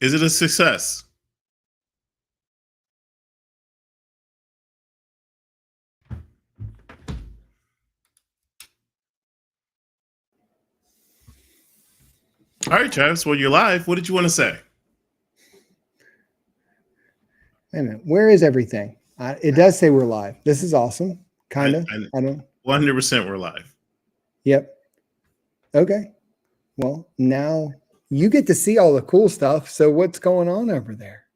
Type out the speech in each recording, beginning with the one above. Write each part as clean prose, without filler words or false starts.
Is it a success? All right, Travis. Well, you're live. What did you want to say? Wait a minute. Where is everything? It does say we're live. This is awesome. Kind of. I don't. 100% we're live. Yep. Okay. Well, now you get to see all the cool stuff. So what's going on over there?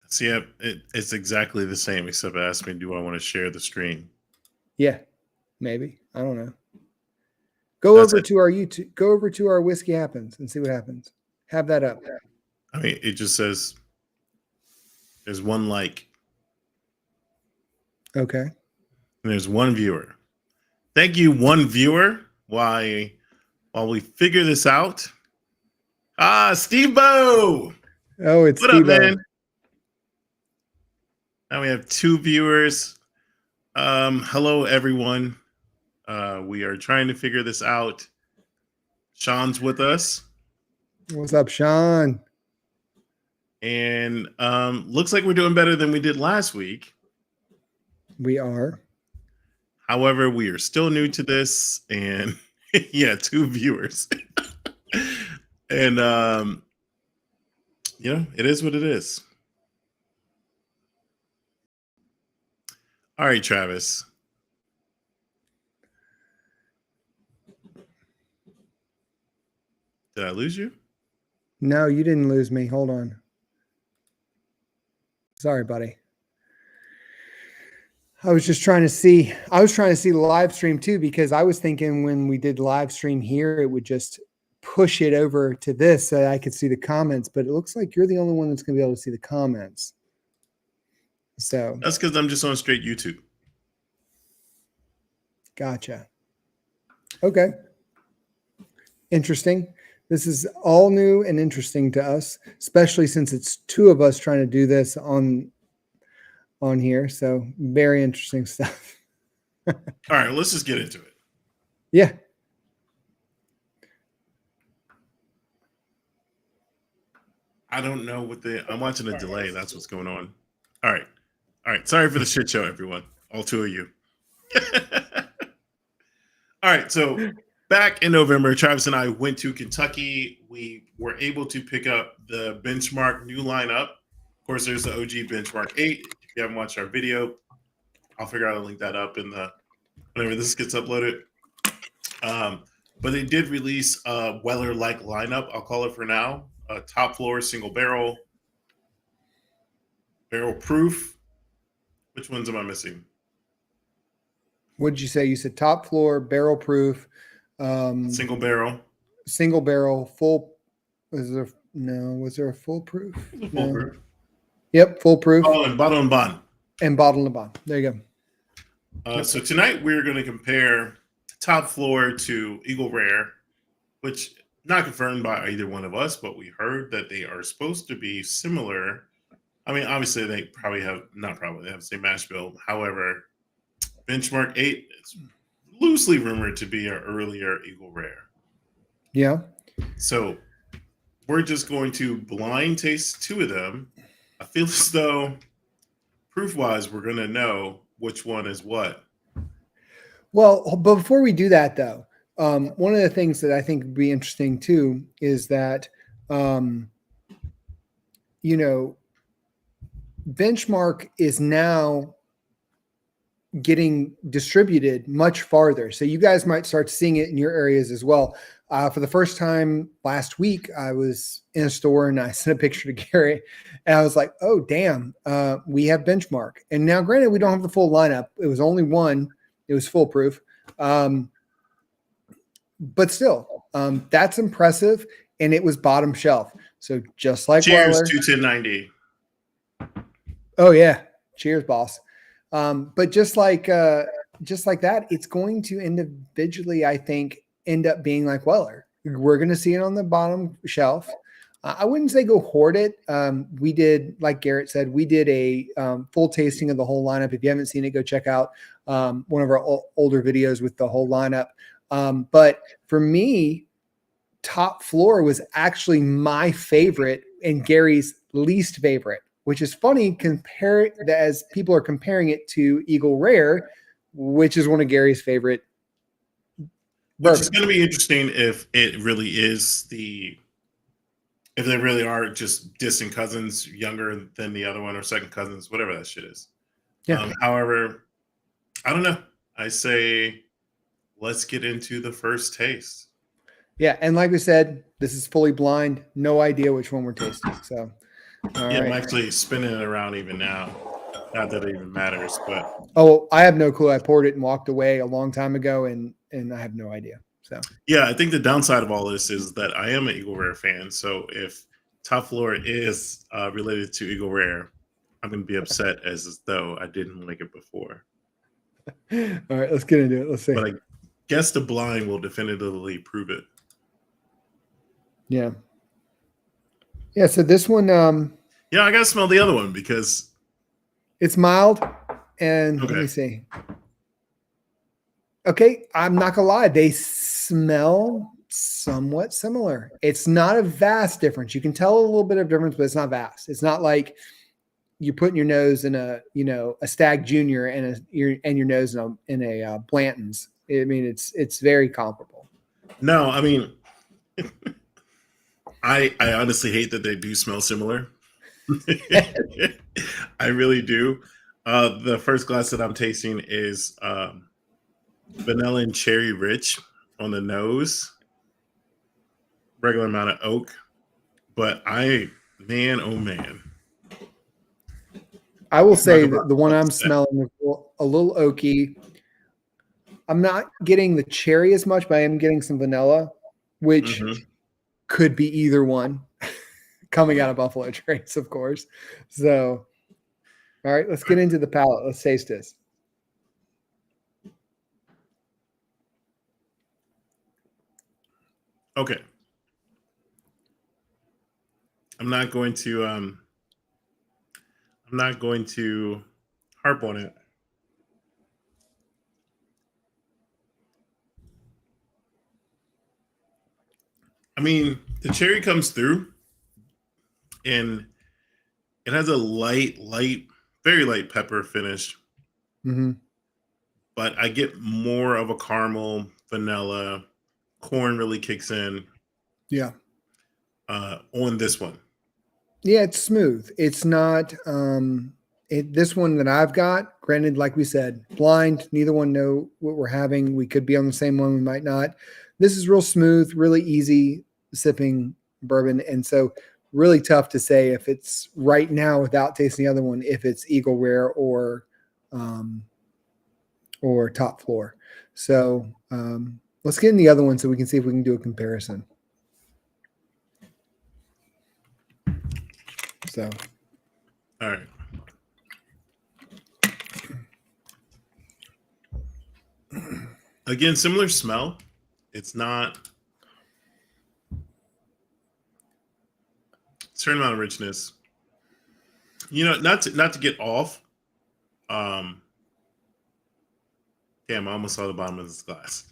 See, it's exactly the same, except ask me, do I want to share the screen? Yeah, maybe. I don't know. Go over to our YouTube. Go over to our Whiskey Happens and see what happens. Have that up. I mean, it just says there's one like. Okay. And there's one viewer. Thank you, one viewer. While we figure this out. Steve Bo. Oh, it's what up, man? Now we have 2 viewers. Hello, everyone. We are trying to figure this out. Sean's with us. What's up, Sean? And looks like we're doing better than we did last week. We are. However, we are still new to this, and yeah, 2 viewers. And it is what it is. All right, Travis. Did I lose you? No, you didn't lose me. Hold on. Sorry, buddy. I was just trying to see. I was trying to see the live stream too, because I was thinking when we did live stream here, it would just push it over to this so I could see the comments. But it looks like you're the only one that's going to be able to see the comments. So that's because I'm just on straight YouTube. Gotcha. Okay. Interesting. This is all new and interesting to us, especially since it's 2 of us trying to do this on here. So very interesting stuff. All right, let's just get into it. Yeah. I don't know what I'm watching a delay. That's what's going on. All right. Sorry for the shit show, everyone. All 2 of you. All right. So back in November, Travis and I went to Kentucky. We were able to pick up the Benchmark new lineup. Of course, there's the OG Benchmark 8. If you haven't watched our video, I'll figure out how to link that up in whenever this gets uploaded. But they did release a Weller-like lineup, I'll call it for now. A top floor, single barrel proof. Which ones am I missing? What did you say? You said top floor, barrel proof, single barrel, full. Was there a full proof? Full proof. Yep, full proof. Oh, and bottle and bond. And bottle and bond. There you go. So tonight we're going to compare top floor to Eagle Rare, which not confirmed by either one of us, but we heard that they are supposed to be similar. I mean, obviously they probably have they have the same mash bill. However, Benchmark 8 is loosely rumored to be an earlier Eagle Rare. Yeah. So we're just going to blind taste 2 of them. I feel as though proof-wise, we're going to know which one is what. Well, but before we do that, though, one of the things that I think would be interesting too is that, Benchmark is now getting distributed much farther. So you guys might start seeing it in your areas as well. For the first time last week, I was in a store and I sent a picture to Gary and I was like, oh, damn, we have Benchmark. And now granted, we don't have the full lineup. It was only one. It was foolproof. But still, that's impressive. And it was bottom shelf. So just like Cheers Weller, to 1090. Oh yeah. Cheers, boss. But just like that, it's going to individually, I think, end up being like Weller. We're going to see it on the bottom shelf. I wouldn't say go hoard it. We did, like Garrett said, we did a full tasting of the whole lineup. If you haven't seen it, go check out one of our older videos with the whole lineup. But for me, Top Floor was actually my favorite and Gary's least favorite, which is funny as people are comparing it to Eagle Rare, which is one of Gary's favorite Which is bourbons. going to be interesting if it really is if they really are just distant cousins, younger than the other one, or second cousins, whatever that shit is. Yeah. However, I don't know. I say let's get into the first taste. Yeah, and like we said, this is fully blind. No idea which one we're tasting. So, all Yeah, right. I'm actually spinning it around even now. Not that it even matters, but Oh, I have no clue. I poured it and walked away a long time ago, and I have no idea. So, yeah, I think the downside of all this is that I am an Eagle Rare fan. So if Top Floor is related to Eagle Rare, I'm going to be upset as though I didn't like it before. all right, let's get into it. Let's see. But I guess the blind will definitively prove it. Yeah. Yeah. So this one, Yeah, I got to smell the other one because it's mild. And let me see. Okay, I'm not gonna lie, they smell somewhat similar. It's not a vast difference. You can tell a little bit of difference, but it's not vast. It's not like you're putting your nose in a Stag Junior and your nose in a Blanton's. I mean, it's very comparable. No, I mean, I honestly hate that they do smell similar. I really do. The first glass that I'm tasting is vanilla and cherry rich on the nose, regular amount of oak, but man, oh man. I will say that the one I'm smelling is a little oaky. I'm not getting the cherry as much, but I am getting some vanilla, which could be either one coming out of Buffalo Trace, of course. So, all right, let's get into the palate. Let's taste this. Okay. I'm not going to harp on it. I mean, the cherry comes through and it has a light, very light pepper finish. But I get more of a caramel, vanilla, corn really kicks in. Yeah. On this one. Yeah, it's smooth. It's not this one that I've got, granted, like we said, blind, neither one know what we're having. We could be on the same one, we might not. This is real smooth, really easy sipping bourbon. And so really tough to say if it's right now without tasting the other one, if it's Eagle Rare or Top Floor. So let's get in the other one so we can see if we can do a comparison. So, all right. Again, similar smell. It's not certain amount of richness. You know, not to get off. Damn, I almost saw the bottom of this glass.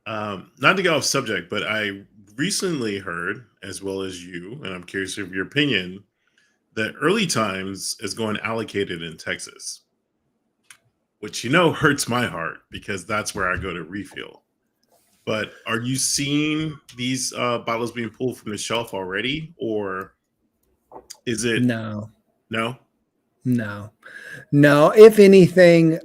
Not to get off subject, but I recently heard, as well as you, and I'm curious of your opinion, that Early Times is going allocated in Texas, which hurts my heart because that's where I go to refill. But are you seeing these bottles being pulled from the shelf already, or is it no? No. If anything,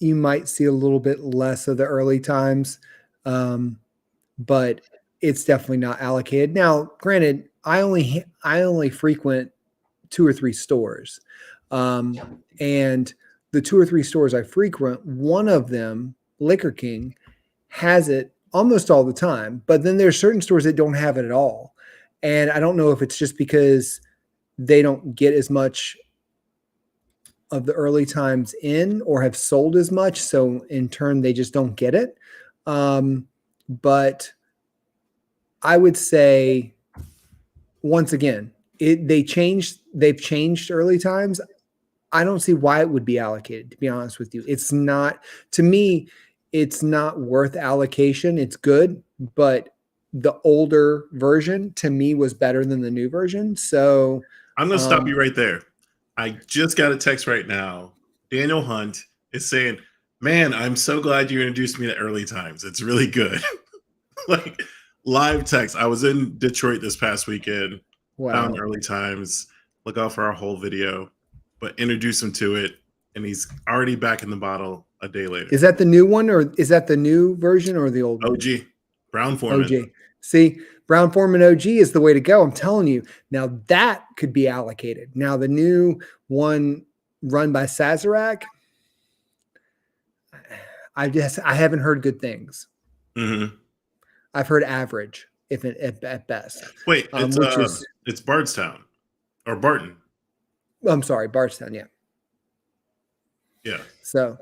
you might see a little bit less of the Early Times, but it's definitely not allocated. Now, granted, I only frequent 2 or 3 stores, and the 2 or 3 stores I frequent, one of them, Liquor King, has it almost all the time. But then there's certain stores that don't have it at all, and I don't know if it's just because they don't get as much of the Early Times in or have sold as much. So in turn, they just don't get it. But I would say, once again, they've changed Early Times. I don't see why it would be allocated, to be honest with you. It's not, to me, it's not worth allocation. It's good, but the older version to me was better than the new version. So I'm going to stop you right there. I just got a text right now. Daniel Hunt is saying, man, I'm so glad you introduced me to Early Times. It's really good. Like live text. I was in Detroit this past weekend, found wow. Early Times, look out for our whole video, but introduce him to it. And he's already back in the bottle a day later. Is that the new one, or is that the new version or the old one? OG, Brown Foreman. OG. See, Brown Foreman OG is the way to go. I'm telling you. Now that could be allocated. Now the new one run by Sazerac, I haven't heard good things. Mm-hmm. I've heard average, if at best. Wait, Which it's Bardstown or Barton. I'm sorry, Bardstown. Yeah. Yeah. So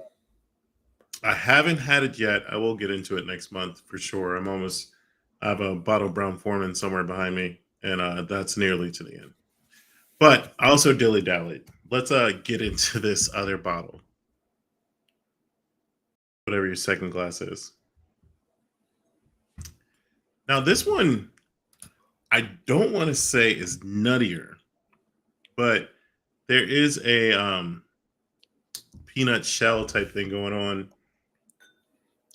I haven't had it yet. I will get into it next month for sure. I have a bottle of Brown Foreman somewhere behind me, and that's nearly to the end. But I also dilly-dallied. Let's get into this other bottle. Whatever your second glass is. Now, this one, I don't want to say is nuttier, but there is a peanut shell type thing going on.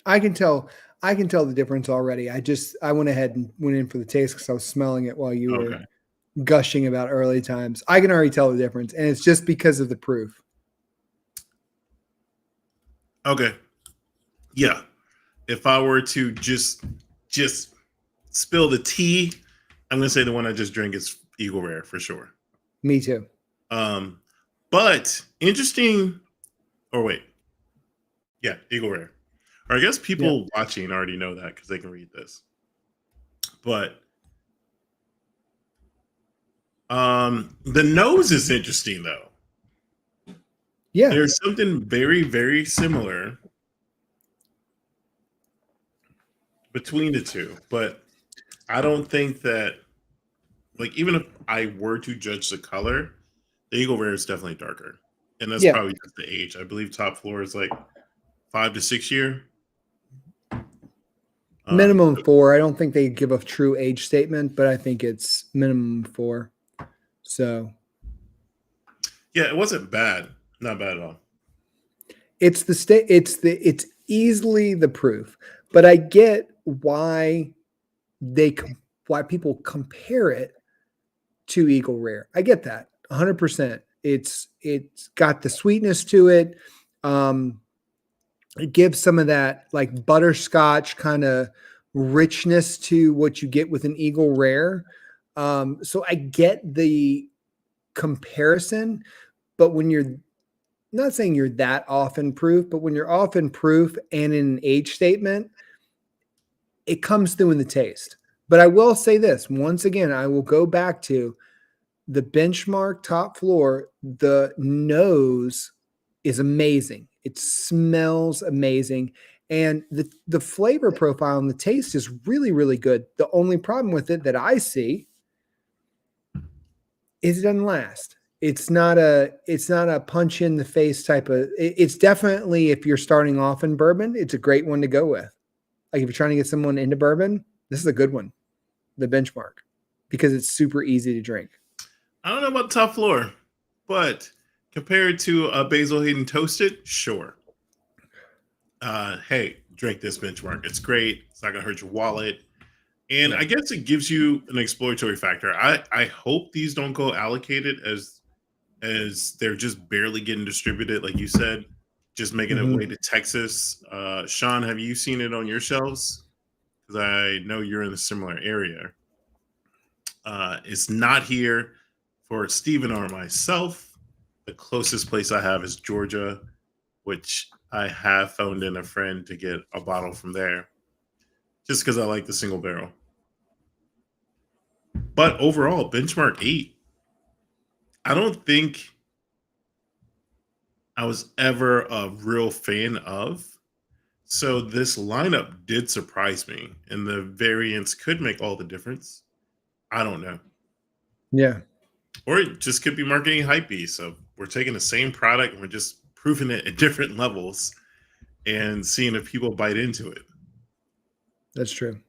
I can tell the difference already. I went ahead and went in for the taste because I was smelling it while you were gushing about Early Times. I can already tell the difference, and it's just because of the proof. Okay. Yeah. If I were to just spill the tea, I'm gonna say the one I just drank is Eagle Rare for sure. Me too. But interesting. Or wait. Yeah, Eagle Rare. Or I guess people watching already know that because they can read this. But the nose is interesting though. Yeah. There's something very, very similar between the two, but I don't think that, like, even if I were to judge the color, the Eagle Rare is definitely darker. And that's probably just the age. I believe top floor is like 5 to 6 year. Minimum 4. I don't think they give a true age statement, but I think it's minimum 4. So yeah, it wasn't bad. Not bad at all. It's it's easily the proof, but I get why why people compare it to Eagle Rare. I get that 100%. It's got the sweetness to it. It gives some of that like butterscotch kind of richness to what you get with an Eagle Rare. So I get the comparison, but when you're not saying you're that off in proof, but when you're off in proof and in an age statement, it comes through in the taste. But I will say this once again, I will go back to the Benchmark top floor. The nose is amazing. It smells amazing. And the flavor profile and the taste is really, really good. The only problem with it that I see is it doesn't last. It's not a punch in the face type of, it's definitely, if you're starting off in bourbon, it's a great one to go with. Like if you're trying to get someone into bourbon, this is a good one, the Benchmark, because it's super easy to drink. I don't know about top floor, but compared to a Basil Hayden Toasted, sure. Hey, drink this Benchmark. It's great. It's not gonna hurt your wallet. And I guess it gives you an exploratory factor. I hope these don't go allocated as they're just barely getting distributed, like you said, just making it way to Texas. Sean, have you seen it on your shelves? Because I know you're in a similar area. It's not here for Stephen or myself. The closest place I have is Georgia, which I have phoned in a friend to get a bottle from there, just because I like the single barrel. But overall, Benchmark 8, I don't think I was ever a real fan of. So this lineup did surprise me, and the variants could make all the difference. I don't know. Yeah. Or it just could be marketing hype. So we're taking the same product and we're just proving it at different levels. and seeing if people bite into it. That's true.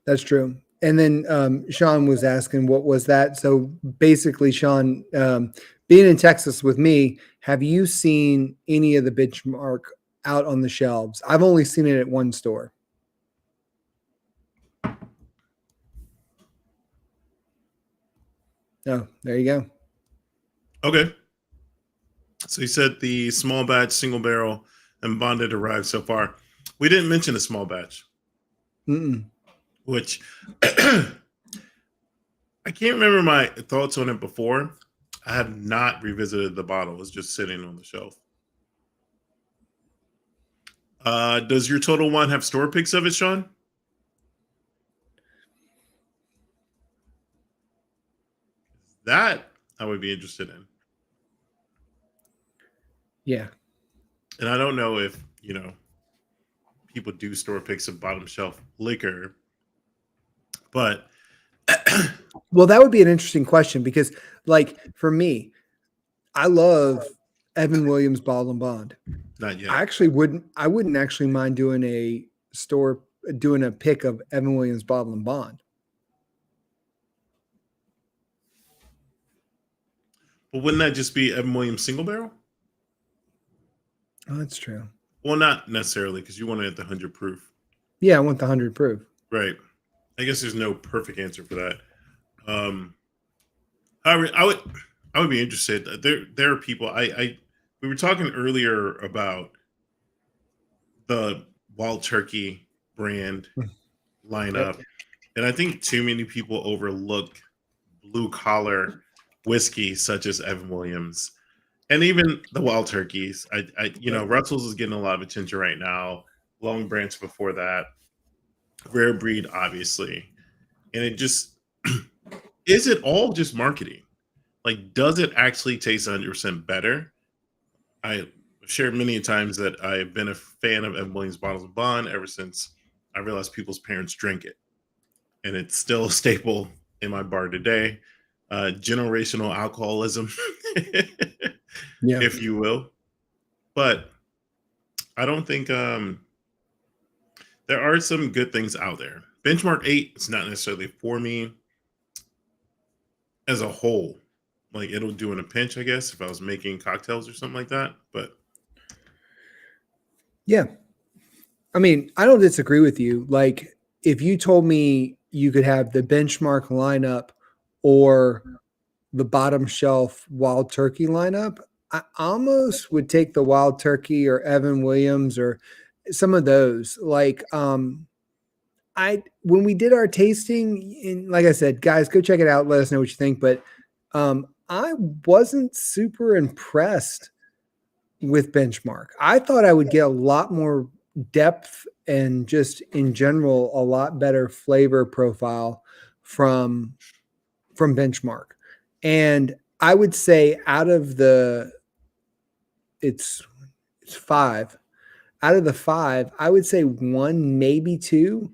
That's true. And then Sean was asking, what was that? So basically, Sean, being in Texas with me, have you seen any of the Benchmark out on the shelves? I've only seen it at one store. Oh, there you go. Okay. So you said the small batch, single barrel, and bonded arrived so far. We didn't mention a small batch, which I can't remember my thoughts on it before. I have not revisited the bottle. It's just sitting on the shelf. Does your Total Wine have store pics of it, Sean? That I would be interested in. Yeah. And I don't know if, people do store pics of bottom shelf liquor, but well, that would be an interesting question because, like, for me, I love Evan Williams Bottle and Bond. not yet. I wouldn't actually mind doing a pick of Evan Williams Bottle and Bond. But wouldn't that just be Evan Williams single barrel? Oh, that's true. Well, not necessarily, because you want to hit the 100 proof. Yeah, I want the 100 proof. Right. I guess there's no perfect answer for that. However, I would be interested. There are people. We were talking earlier about the Wild Turkey brand lineup, and I think too many people overlook blue collar whiskey such as Evan Williams. And even the Wild Turkeys, Russell's is getting a lot of attention right now. Long Branch before that, Rare Breed, obviously, and it just is it all just marketing? Like, does it actually taste 100% better? I shared many times that I've been a fan of Evan Williams Bottles of Bond ever since I realized people's parents drank it, and it's still a staple in my bar today. Generational alcoholism. Yeah. If you will. But I don't think there are some good things out there. Benchmark 8 is not necessarily for me as a whole. Like, it'll do in a pinch, I guess, if I was making cocktails or something like that. But yeah. I mean, I don't disagree with you. Like, if you told me you could have the Benchmark lineup or the bottom shelf Wild Turkey lineup, I almost would take the Wild Turkey or Evan Williams or some of those. Like, when we did our tasting, and like I said, guys, go check it out. Let us know what you think. But I wasn't super impressed with Benchmark. I thought I would get a lot more depth and just in general a lot better flavor profile from Benchmark. And I would say out of it's 5. Out of the 5, I would say 1, maybe 2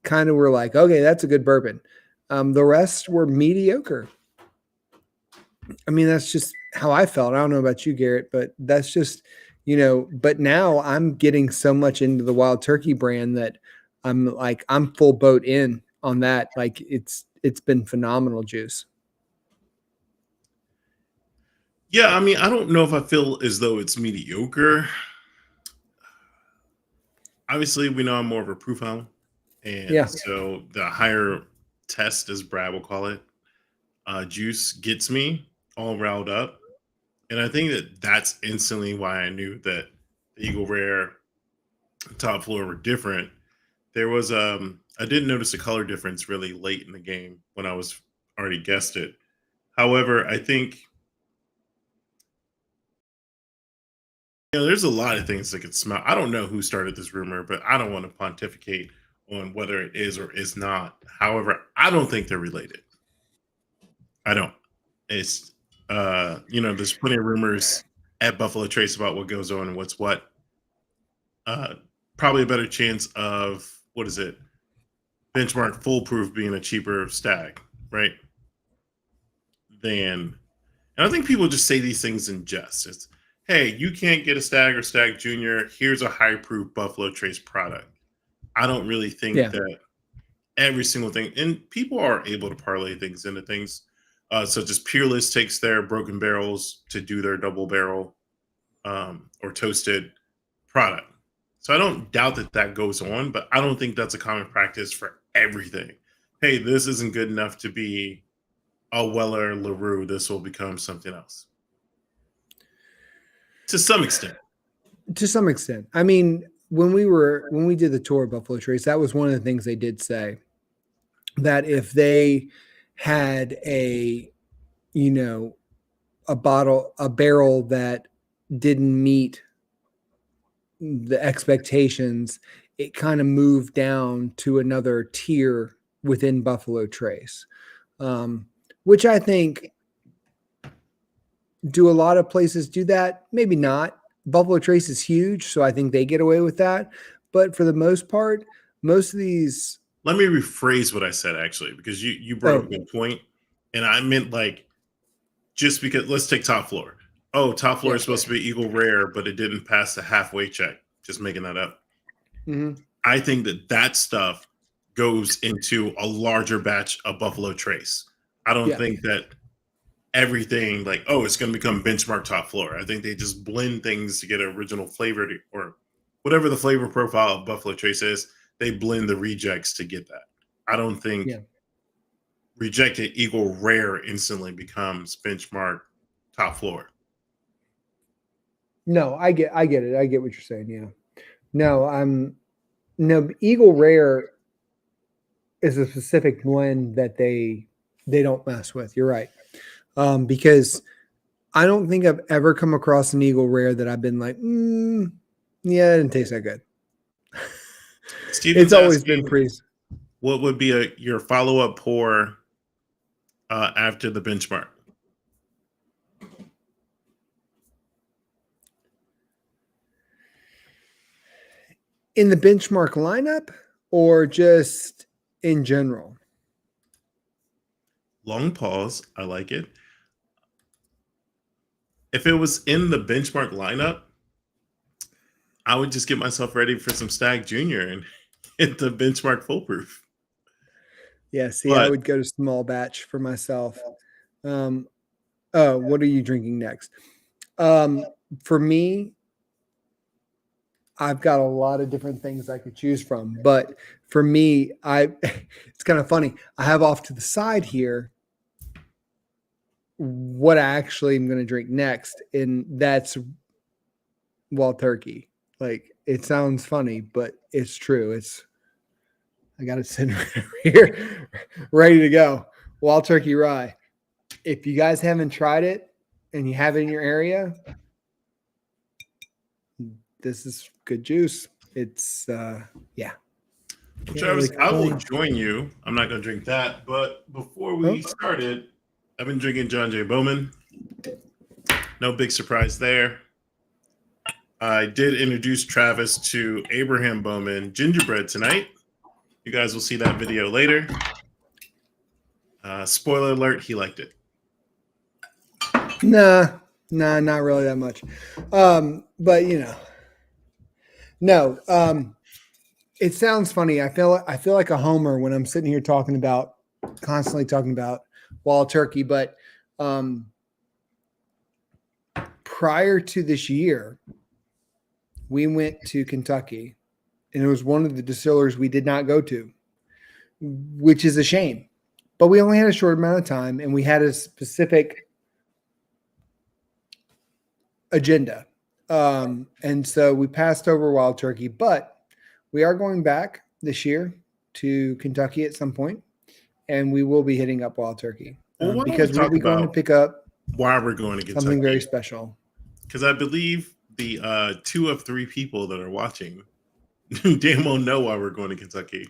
kind of were like, okay, that's a good bourbon. The rest were mediocre. I mean, that's just how I felt. I don't know about you, Garrett, but that's just, but now I'm getting so much into the Wild Turkey brand that I'm full boat in on that. Like it's been phenomenal juice. yeah, I mean, I don't know if I feel as though it's mediocre. Obviously, we know I'm more of a proof hound. And so the higher test, as Brad will call it, juice gets me all riled up. And I think that's instantly why I knew that the Eagle Rare top floor were different. There was I didn't notice a color difference really late in the game when I was already guessed it. However, I think there's a lot of things that could smell. I don't know who started this rumor, but I don't want to pontificate on whether it is or is not. However, I don't think they're related. I don't. It's there's plenty of rumors at Buffalo Trace about what goes on and what's what. Probably a better chance of what is it? Benchmark foolproof being a cheaper stag, right? And I think people just say these things in jest. It's, hey, you can't get a Stag or Stag Junior. Here's a high proof Buffalo Trace product. I don't really think Yeah. that every single thing, and people are able to parlay things into things. Such as Peerless takes their broken barrels to do their double barrel or toasted product. So I don't doubt that that goes on, but I don't think that's a common practice for everything. Hey, this isn't good enough to be a Weller LaRue. This will become something else to some extent. To some extent. I mean, when we did the tour of Buffalo Trace, that was one of the things they did say, that if they had a, you know, a barrel that didn't meet the expectations, it kind of moved down to another tier within Buffalo Trace, which I think, do a lot of places do that? Maybe not. Buffalo Trace is huge, so I think they get away with that. But for the most part, most of these. Let me rephrase what I said actually, because you brought up a good point, and I meant like just because. Let's take Top Floor. Oh, Top Floor is supposed to be Eagle Rare, but it didn't pass the halfway check. Just making that up. Mm-hmm. I think that stuff goes into a larger batch of Buffalo Trace. I don't think that everything like, oh, it's going to become benchmark Top Floor. I think they just blend things to get an original flavor or whatever the flavor profile of Buffalo Trace is. They blend the rejects to get that. I don't think rejected Eagle Rare instantly becomes benchmark Top Floor. No, I get it. I get what you're saying. Yeah. No, Eagle Rare is a specific blend that they don't mess with. You're right. Because I don't think I've ever come across an Eagle Rare that I've been like, yeah, it didn't taste that good. It's always been pretty. What would be your follow-up pour after the benchmark? In the benchmark lineup or just in general? Long pause. I like it. If it was in the benchmark lineup, I would just get myself ready for some Stag Junior and hit the benchmark foolproof. Yeah, see, I would go to small batch for myself. What are you drinking next? For me, I've got a lot of different things I could choose from, but for me, it's kind of funny. I have off to the side here what I actually am going to drink next, and that's Wild Turkey. Like, it sounds funny, but it's true. I got it sitting right here, ready to go. Wild Turkey Rye. If you guys haven't tried it and you have it in your area, this is good juice. It's yeah. Well, Travis, I will join you. I'm not going to drink that, but before we started, I've been drinking John J. Bowman. No big surprise there. I did introduce Travis to Abraham Bowman gingerbread tonight. You guys will see that video later. Spoiler alert, he liked it. Nah, not really that much. But no. It sounds funny. I feel like a homer when I'm sitting here constantly talking about Wild Turkey. But prior to this year, we went to Kentucky, and it was one of the distillers we did not go to, which is a shame. But we only had a short amount of time, and we had a specific agenda. And so we passed over Wild Turkey, but we are going back this year to Kentucky at some point, and we will be hitting up Wild Turkey because we'll be going to pick up why we're going to Kentucky. Something very special. Because I believe the 2 of 3 people that are watching damn well know why we're going to Kentucky.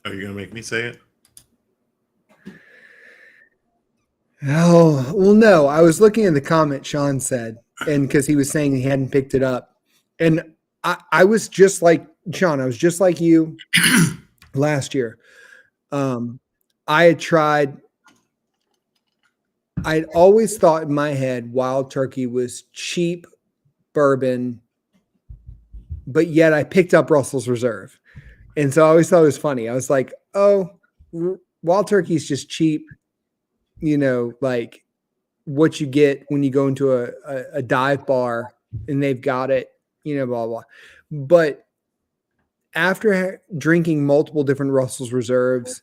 Are you going to make me say it? Oh, well, no. I was looking at the comment Sean said, and because he was saying he hadn't picked it up. And I was just like Sean, I was just like you last year. I had tried I'd always thought in my head Wild Turkey was cheap bourbon, but yet I picked up Russell's Reserve. And so I always thought it was funny. I was like, oh, Wild Turkey is just cheap, like what you get when you go into a dive bar and they've got it, blah, blah. But after drinking multiple different Russell's Reserves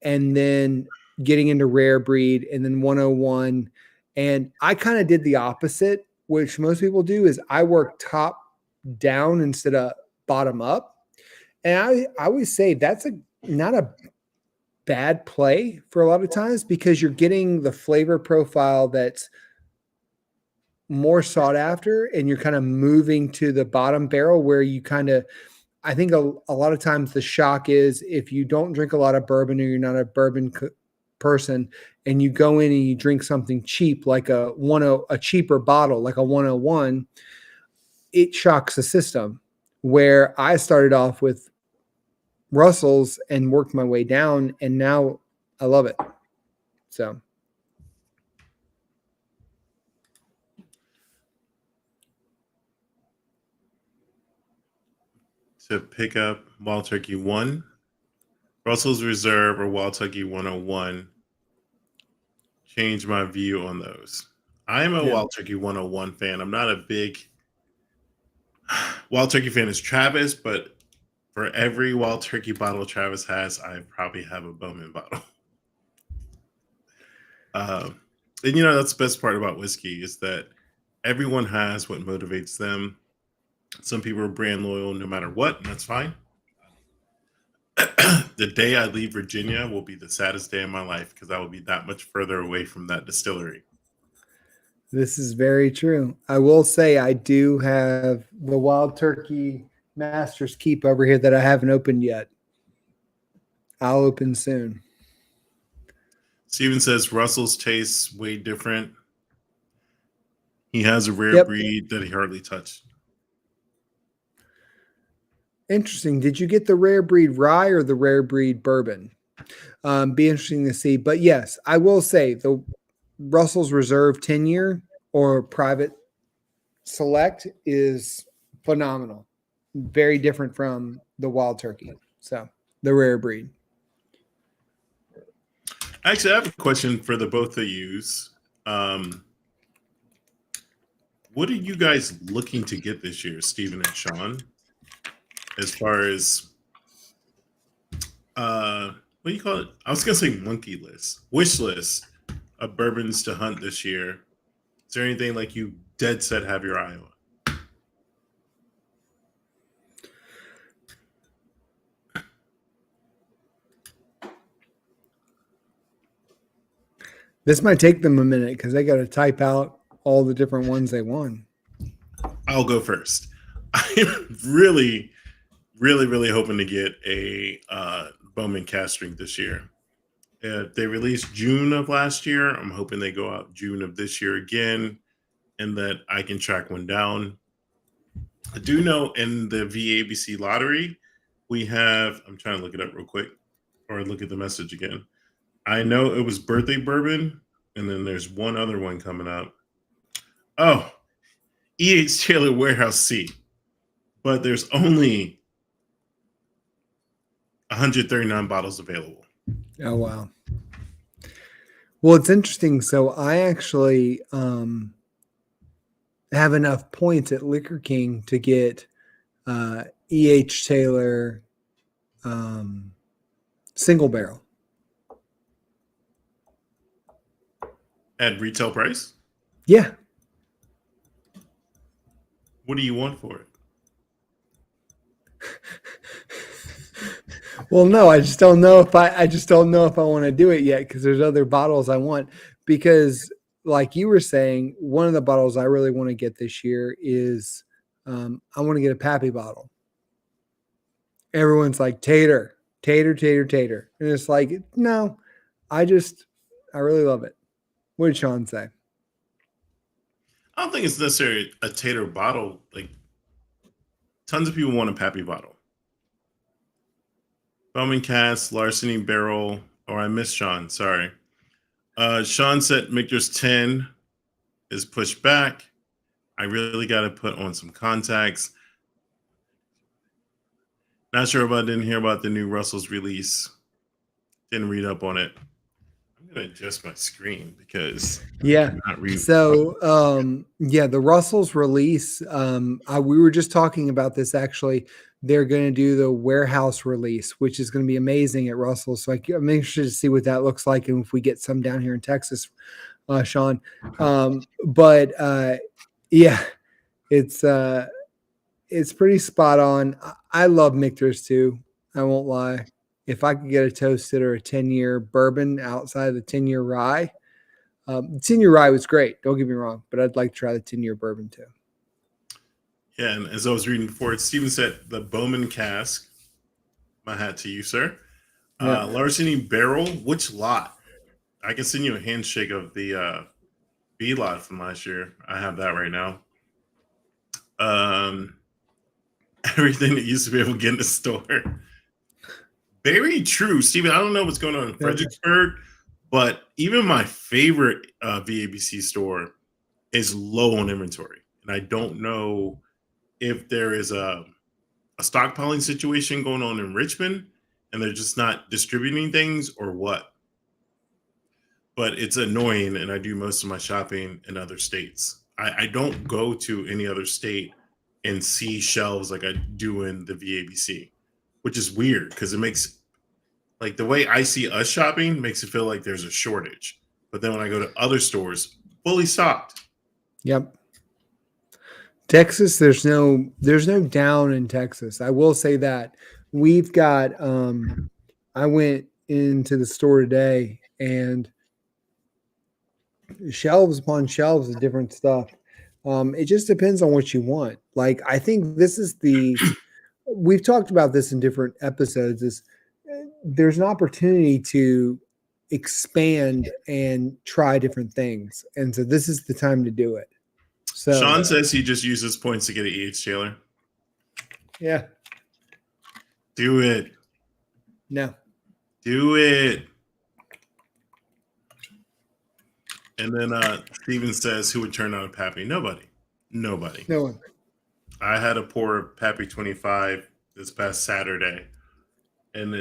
and then getting into Rare Breed and then 101, and I kind of did the opposite, which most people do, is I work top down instead of bottom up. And I always say that's not a bad play for a lot of times, because you're getting the flavor profile that's more sought after, and you're kind of moving to the bottom barrel where you kind of, I think a lot of times the shock is if you don't drink a lot of bourbon or you're not a bourbon person and you go in and you drink something cheap, like a cheaper bottle, like a 101, it shocks the system. Where I started off with Russell's and worked my way down, and now I love it. So. To pick up Wild Turkey 1, Russell's Reserve, or Wild Turkey 101, change my view on those. I am a Wild Turkey 101 fan. I'm not a big Wild Turkey fan as Travis, but for every Wild Turkey bottle Travis has, I probably have a Bowman bottle. And that's the best part about whiskey, is that everyone has what motivates them. Some people are brand loyal no matter what, and that's fine. The day I leave Virginia will be the saddest day of my life, because I will be that much further away from that distillery. This is very true. I will say I do have the Wild Turkey Master's Keep over here that I haven't opened yet. I'll open soon. Steven says Russell's tastes way different. He has a rare breed that he hardly touched. Interesting. Did you get the rare breed rye or the rare breed bourbon? Be interesting to see. But yes, I will say the Russell's Reserve 10-year or private select is phenomenal. Very different from the Wild Turkey. So the rare breed. Actually, I have a question for the both of you. What are you guys looking to get this year, Stephen and Sean? As far as what do you call it? I was gonna say monkey list, wish list of bourbons to hunt this year. Is there anything like you dead set have your eye on? This might take them a minute because they got to type out all the different ones they won. I'll go first. I'm really hoping to get a Bowman cast drink this year. They released June of last year. I'm hoping they go out June of this year again, and that I can track one down. I do know in the VABC lottery, we have, I'm trying to look it up real quick, or look at the message again. I know it was birthday bourbon, and then there's one other one coming up. Oh, E.H. Taylor Warehouse C. But there's only 139 bottles available. Oh, wow. Well, it's interesting. So I actually have enough points at Liquor King to get E.H. Taylor single barrel. At retail price? Yeah. What do you want for it? Well, no, I just don't know if I want to do it yet, because there's other bottles I want. Because like you were saying, one of the bottles I really want to get this year is I want to get a Pappy bottle. Everyone's like tater. And it's like, no, I really love it. What did Sean say? I don't think it's necessarily a tater bottle. Like, tons of people want a Pappy bottle. Bowman Cast, Larceny Barrel, or I missed Sean, sorry. Sean said Michter's 10 is pushed back. I really got to put on some contacts. Not sure about, didn't hear about the new Russell's release. Didn't read up on it. I'm going to adjust my screen because Yeah. So, the Russell's release, we were just talking about this actually. They're going to do the warehouse release, which is going to be amazing at Russell's. So I'm interested to see what that looks like and if we get some down here in Texas, Sean. Yeah, it's pretty spot on. I love Michter's too. I won't lie. If I could get a toasted or a 10-year bourbon outside of the 10-year rye, the 10-year rye was great. Don't get me wrong, but I'd like to try the 10-year bourbon too. Yeah, and as I was reading before, Steven said the Bowman cask. My hat to you, sir. Yeah. Larceny barrel. Which lot? I can send you a handshake of the B lot from last year. I have that right now. Everything that used to be able to get in the store. Very true, Steven. I don't know what's going on in Fredericksburg, but even my favorite VABC store is low on inventory. And I don't know if there is a stockpiling situation going on in Richmond and they're just not distributing things or what. But it's annoying, and I do most of my shopping in other states. I don't go to any other state and see shelves like I do in the VABC, which is weird because it makes, like, the way I see us shopping makes it feel like there's a shortage. But then when I go to other stores, fully stocked. Yep. Texas, there's no down in Texas. I will say that. We've got I went into the store today and shelves upon shelves of different stuff. It just depends on what you want. Like, I think this is we've talked about this in different episodes, is there's an opportunity to expand and try different things. And so this is the time to do it. So Sean says he just uses points to get an E.H. Taylor. Yeah. Do it. No. Do it. And then Steven says, who would turn on a Pappy? Nobody. No one. I had a pour Pappy 25 this past Saturday. And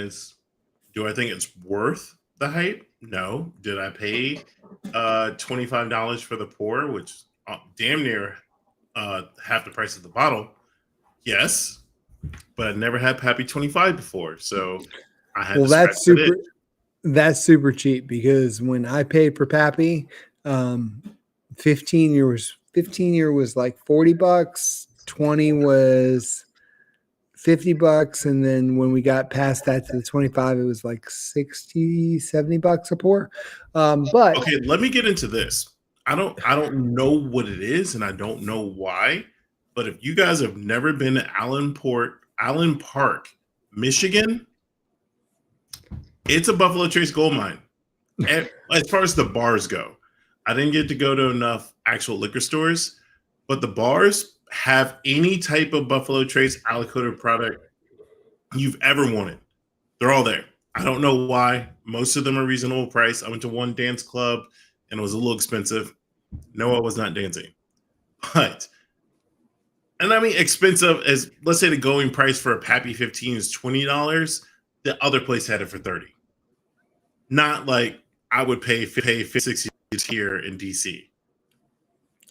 do I think it's worth the hype? No. Did I pay $25 for the pour, which damn near half the price of the bottle? Yes. But I'd never had Pappy 25 before. So I had that's super cheap, because when I paid for Pappy, 15 year was like $40, 20 was $50, and then when we got past that to the 25, it was like $60-$70 a pour. But okay, let me get into this. I don't know what it is, and I don't know why. But if you guys have never been to Allen Park, Michigan, it's a Buffalo Trace gold mine. As far as the bars go, I didn't get to go to enough actual liquor stores, but the bars have any type of Buffalo Trace aliquoted product you've ever wanted. They're all there. I don't know why. Most of them are reasonable price. I went to one dance club and it was a little expensive. No, I was not dancing. But, and I mean expensive as, let's say the going price for a Pappy 15 is $20. The other place had it for $30. Not like I would pay $60 here in DC.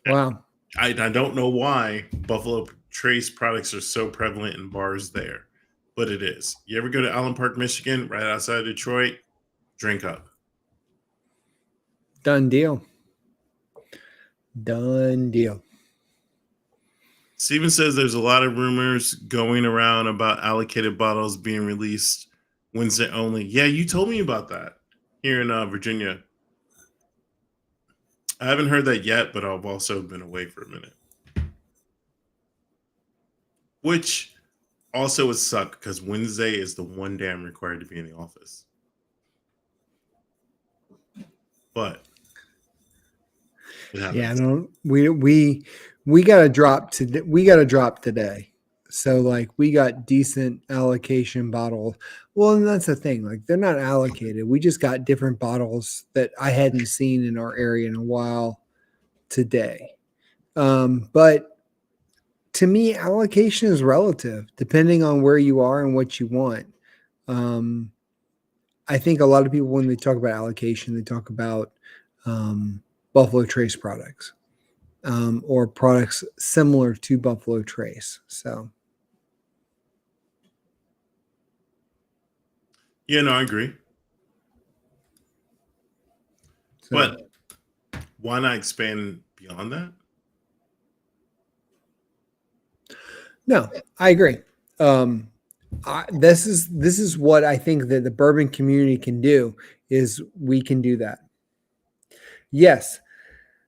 Wow. I don't know why Buffalo Trace products are so prevalent in bars there, but it is. You ever go to Allen Park, Michigan, right outside of Detroit? Drink up. Done deal. Steven says there's a lot of rumors going around about allocated bottles being released Wednesday only. Yeah, you told me about that here in Virginia. I haven't heard that yet, but I've also been away for a minute. Which also would suck because Wednesday is the one day I'm required to be in the office. But yeah, no, we got to drop today. So like we got decent allocation bottles. Well, and that's the thing. Like they're not allocated. We just got different bottles that I hadn't seen in our area in a while today. But to me, allocation is relative depending on where you are and what you want. I think a lot of people, when they talk about allocation, they talk about Buffalo Trace products or products similar to Buffalo Trace. So, Yeah, no, I agree. But why not expand beyond that? No, I agree. This is what I think that the bourbon community can do is we can do that. Yes.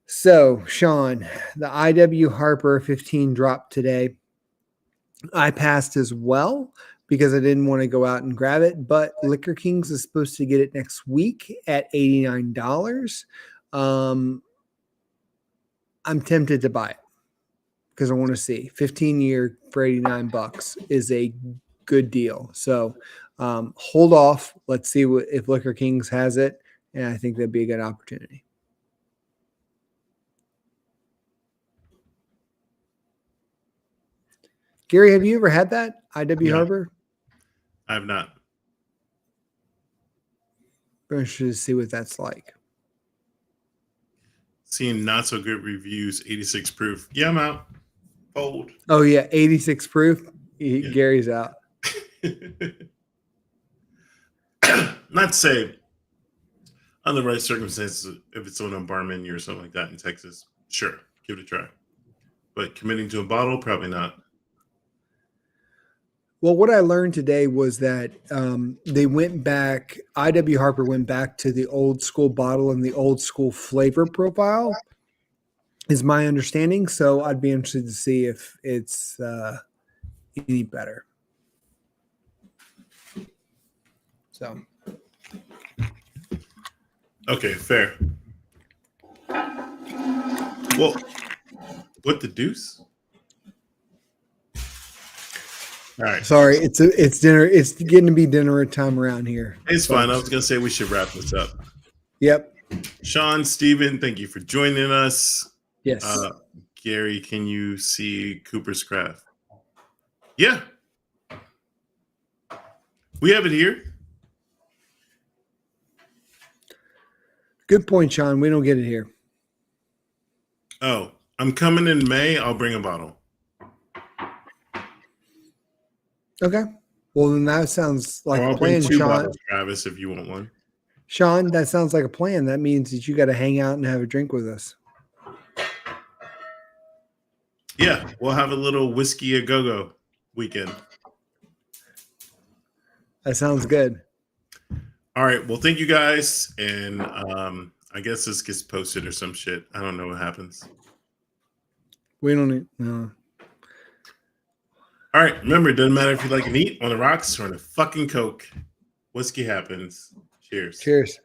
So, Sean, the IW Harper 15 dropped today. I passed as well because I didn't want to go out and grab it, but Liquor Kings is supposed to get it next week at $89. I'm tempted to buy it because I want to see 15-year for $89 is a good deal. So hold off. Let's see if Liquor Kings has it. And I think that'd be a good opportunity. Gary, have you ever had that IW Harbor? I have not. I'm interested to see what that's like. Seeing not so good reviews, 86 proof. Yeah, I'm out. Old. Oh yeah, 86 proof. Yeah. Gary's out. Not to say under the right circumstances, if it's on a bar menu or something like that in Texas, sure, give it a try. But committing to a bottle, probably not. Well, what I learned today was that they went back, IW Harper went back to the old school bottle and the old school flavor profile, is my understanding. So I'd be interested to see if it's any better. So. Okay, fair. Well, what the deuce? All right. Sorry, it's dinner. It's getting to be dinner time around here. It's fine. I was gonna say we should wrap this up. Yep. Sean, Steven, thank you for joining us. Yes. Gary, can you see Cooper's Craft? Yeah. We have it here. Good point, Sean. We don't get it here. Oh, I'm coming in May. I'll bring a bottle. Okay. Well, then that sounds like I'll a plan, bring two Sean. bottles, Travis, if you want one. Sean, that sounds like a plan. That means that you got to hang out and have a drink with us. Yeah, we'll have a little whiskey a go-go weekend. That sounds good. All right. Well, thank you guys. And I guess this gets posted or some shit. I don't know what happens. We don't need no. All right. Remember, it doesn't matter if you like neat on the rocks or on a fucking Coke. Whiskey happens. Cheers. Cheers.